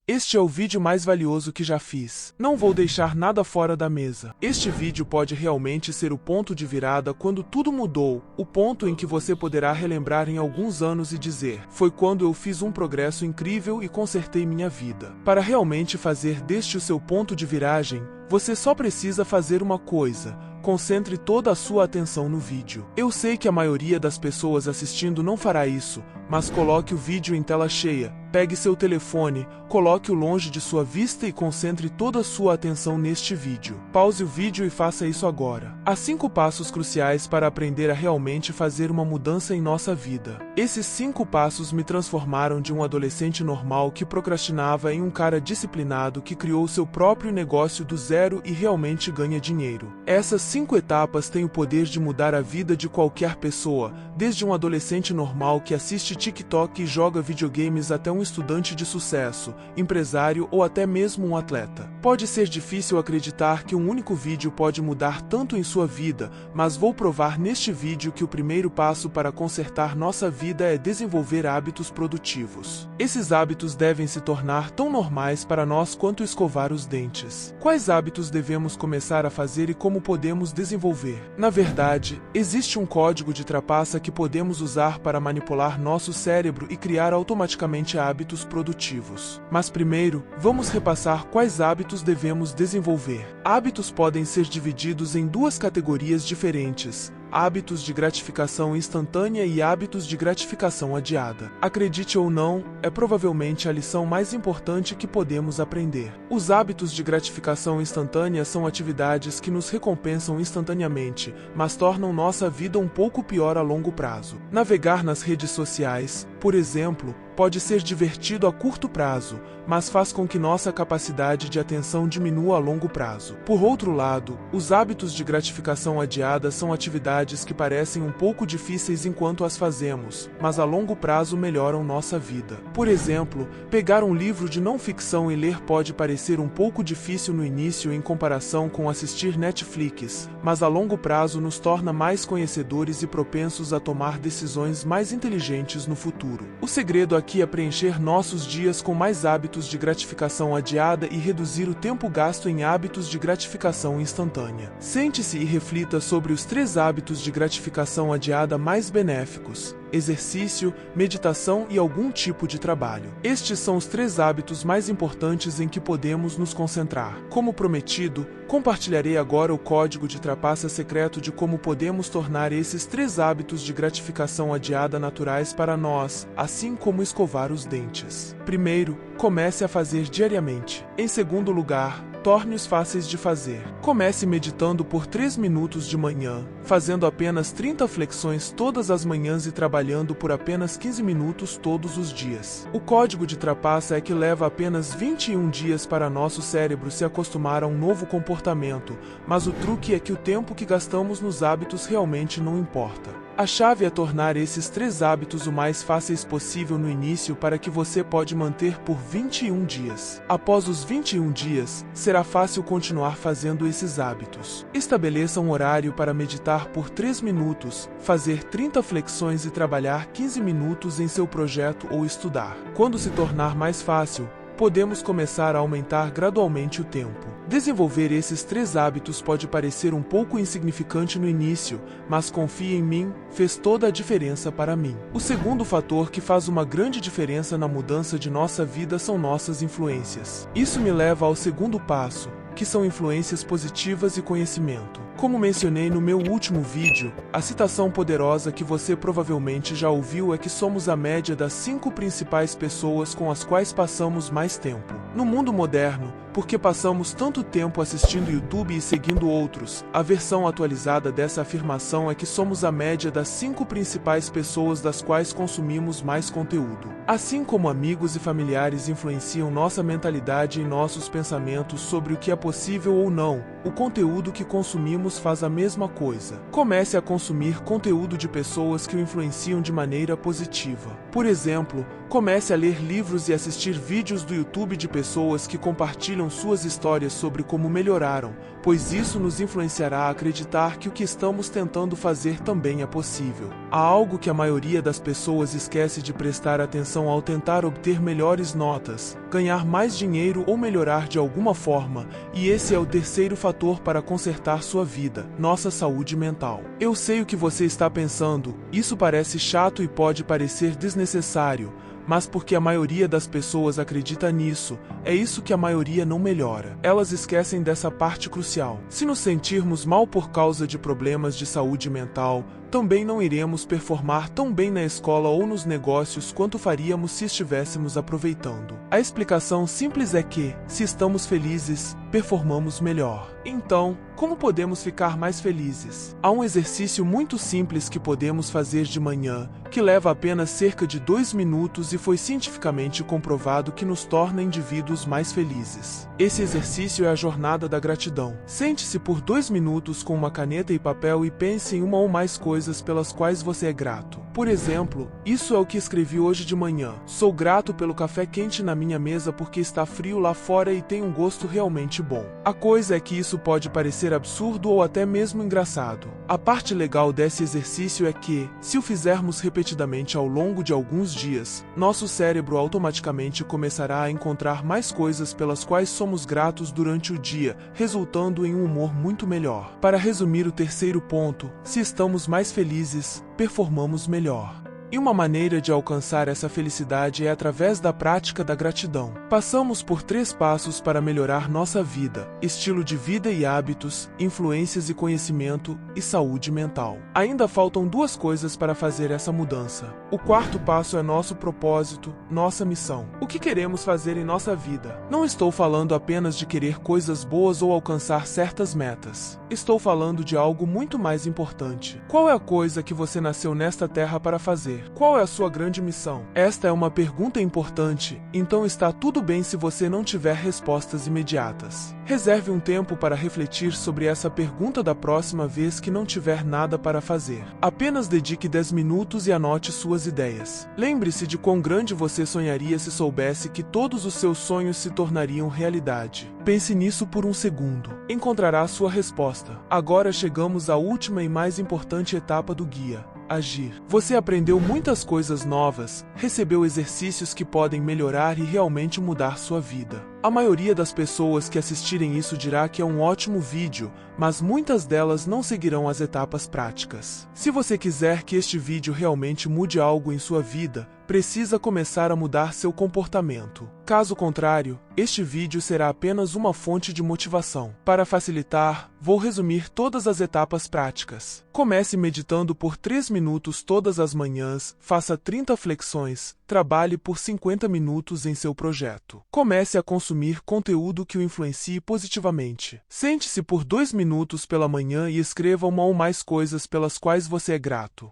Este é o vídeo mais valioso que já fiz. Não vou deixar nada fora da mesa. Este vídeo pode realmente ser o ponto de virada quando tudo mudou, o ponto em que você poderá relembrar em alguns anos e dizer: foi quando eu fiz um progresso incrível e consertei minha vida. Para realmente fazer deste o seu ponto de viragem, você só precisa fazer uma coisa: concentre toda a sua atenção no vídeo. Eu sei que a maioria das pessoas assistindo não fará isso, mas coloque o vídeo em tela cheia, pegue seu telefone, coloque-o longe de sua vista e concentre toda a sua atenção neste vídeo. Pause o vídeo e faça isso agora. Há 5 passos cruciais para aprender a realmente fazer uma mudança em nossa vida. Esses 5 passos me transformaram de um adolescente normal que procrastinava em um cara disciplinado que criou seu próprio negócio do zero e realmente ganha dinheiro. Essas 5 etapas têm o poder de mudar a vida de qualquer pessoa, desde um adolescente normal que assiste TikTok e joga videogames até um estudante de sucesso, empresário ou até mesmo um atleta. Pode ser difícil acreditar que um único vídeo pode mudar tanto em sua vida, mas vou provar neste vídeo que o primeiro passo para consertar nossa vida é desenvolver hábitos produtivos. Esses hábitos devem se tornar tão normais para nós quanto escovar os dentes. Quais hábitos devemos começar a fazer e como podemos desenvolver? Na verdade, existe um código de trapaça que podemos usar para manipular nosso cérebro e criar automaticamente hábitos produtivos. Mas primeiro, vamos repassar quais hábitos devemos desenvolver. Hábitos podem ser divididos em 2 categorias diferentes: hábitos de gratificação instantânea e hábitos de gratificação adiada. Acredite ou não, é provavelmente a lição mais importante que podemos aprender. Os hábitos de gratificação instantânea são atividades que nos recompensam instantaneamente, mas tornam nossa vida um pouco pior a longo prazo. Navegar nas redes sociais, por exemplo, pode ser divertido a curto prazo, mas faz com que nossa capacidade de atenção diminua a longo prazo. Por outro lado, os hábitos de gratificação adiada são atividades que parecem um pouco difíceis enquanto as fazemos, mas a longo prazo melhoram nossa vida. Por exemplo, pegar um livro de não ficção e ler pode parecer um pouco difícil no início em comparação com assistir Netflix, mas a longo prazo nos torna mais conhecedores e propensos a tomar decisões mais inteligentes no futuro. O segredo aqui é preencher nossos dias com mais hábitos de gratificação adiada e reduzir o tempo gasto em hábitos de gratificação instantânea. Sente-se e reflita sobre os 3 hábitos de gratificação adiada mais benéficos: exercício, meditação e algum tipo de trabalho. Estes são os 3 hábitos mais importantes em que podemos nos concentrar. Como prometido, compartilharei agora o código de trapaça secreto de como podemos tornar esses 3 hábitos de gratificação adiada naturais para nós, assim como escovar os dentes. Primeiro, comece a fazer diariamente. Em segundo lugar, torne-os fáceis de fazer. Comece meditando por 3 minutos de manhã, fazendo apenas 30 flexões todas as manhãs e trabalhando por apenas 15 minutos todos os dias. O código de trapaça é que leva apenas 21 dias para nosso cérebro se acostumar a um novo comportamento, mas o truque é que o tempo que gastamos nos hábitos realmente não importa. A chave é tornar esses 3 hábitos o mais fáceis possível no início para que você pode manter por 21 dias. Após os 21 dias, será fácil continuar fazendo esses hábitos. Estabeleça um horário para meditar por 3 minutos, fazer 30 flexões e trabalhar 15 minutos em seu projeto ou estudar. Quando se tornar mais fácil, podemos começar a aumentar gradualmente o tempo. Desenvolver esses 3 hábitos pode parecer um pouco insignificante no início, mas confie em mim, fez toda a diferença para mim. O segundo fator que faz uma grande diferença na mudança de nossa vida são nossas influências. Isso me leva ao segundo passo, que são influências positivas e conhecimento. Como mencionei no meu último vídeo, a citação poderosa que você provavelmente já ouviu é que somos a média das 5 principais pessoas com as quais passamos mais tempo. No mundo moderno, porque passamos tanto tempo assistindo YouTube e seguindo outros, a versão atualizada dessa afirmação é que somos a média das 5 principais pessoas das quais consumimos mais conteúdo. Assim como amigos e familiares influenciam nossa mentalidade e nossos pensamentos sobre o que é possível ou não, o conteúdo que consumimos faz a mesma coisa. Comece a consumir conteúdo de pessoas que o influenciam de maneira positiva. Por exemplo, Comece a ler livros e assistir vídeos do YouTube de pessoas que compartilham suas histórias sobre como melhoraram, pois isso nos influenciará a acreditar que o que estamos tentando fazer também é possível. Há algo que a maioria das pessoas esquece de prestar atenção ao tentar obter melhores notas, ganhar mais dinheiro ou melhorar de alguma forma, e esse é o terceiro fator para consertar sua vida: nossa saúde mental. Eu sei o que você está pensando, isso parece chato e pode parecer desnecessário, mas porque a maioria das pessoas acredita nisso, é isso que a maioria não melhora. Elas esquecem dessa parte crucial. Se nos sentirmos mal por causa de problemas de saúde mental, também não iremos performar tão bem na escola ou nos negócios quanto faríamos se estivéssemos aproveitando. A explicação simples é que, se estamos felizes, performamos melhor. Então, como podemos ficar mais felizes? Há um exercício muito simples que podemos fazer de manhã, que leva apenas cerca de 2 minutos e foi cientificamente comprovado que nos torna indivíduos mais felizes. Esse exercício é a jornada da gratidão. Sente-se por 2 minutos com uma caneta e papel e pense em uma ou mais coisas pelas quais você é grato. Por exemplo, isso é o que escrevi hoje de manhã. Sou grato pelo café quente na minha mesa porque está frio lá fora e tem um gosto realmente bom. A coisa é que isso pode parecer absurdo ou até mesmo engraçado. A parte legal desse exercício é que, se o fizermos repetidamente ao longo de alguns dias, nosso cérebro automaticamente começará a encontrar mais coisas pelas quais somos gratos durante o dia, resultando em um humor muito melhor. Para resumir o terceiro ponto, se estamos mais felizes, performamos melhor. E uma maneira de alcançar essa felicidade é através da prática da gratidão. Passamos por 3 passos para melhorar nossa vida: estilo de vida e hábitos, influências e conhecimento, e saúde mental. Ainda faltam 2 coisas para fazer essa mudança. O 4º passo é nosso propósito, nossa missão. O que queremos fazer em nossa vida? Não estou falando apenas de querer coisas boas ou alcançar certas metas. Estou falando de algo muito mais importante. Qual é a coisa que você nasceu nesta terra para fazer? Qual é a sua grande missão? Esta é uma pergunta importante, então está tudo bem se você não tiver respostas imediatas. Reserve um tempo para refletir sobre essa pergunta da próxima vez que não tiver nada para fazer. Apenas dedique 10 minutos e anote suas ideias. Lembre-se de quão grande você sonharia se soubesse que todos os seus sonhos se tornariam realidade. Pense nisso por um segundo. Encontrará sua resposta. Agora chegamos à última e mais importante etapa do guia: agir. Você aprendeu muitas coisas novas, recebeu exercícios que podem melhorar e realmente mudar sua vida. A maioria das pessoas que assistirem isso dirá que é um ótimo vídeo, mas muitas delas não seguirão as etapas práticas. Se você quiser que este vídeo realmente mude algo em sua vida, precisa começar a mudar seu comportamento. Caso contrário, este vídeo será apenas uma fonte de motivação. Para facilitar, vou resumir todas as etapas práticas. Comece meditando por 3 minutos todas as manhãs, faça 30 flexões, trabalhe por 50 minutos em seu projeto. Comece a consumir conteúdo que o influencie positivamente. Sente-se por 2 minutos pela manhã e escreva uma ou mais coisas pelas quais você é grato.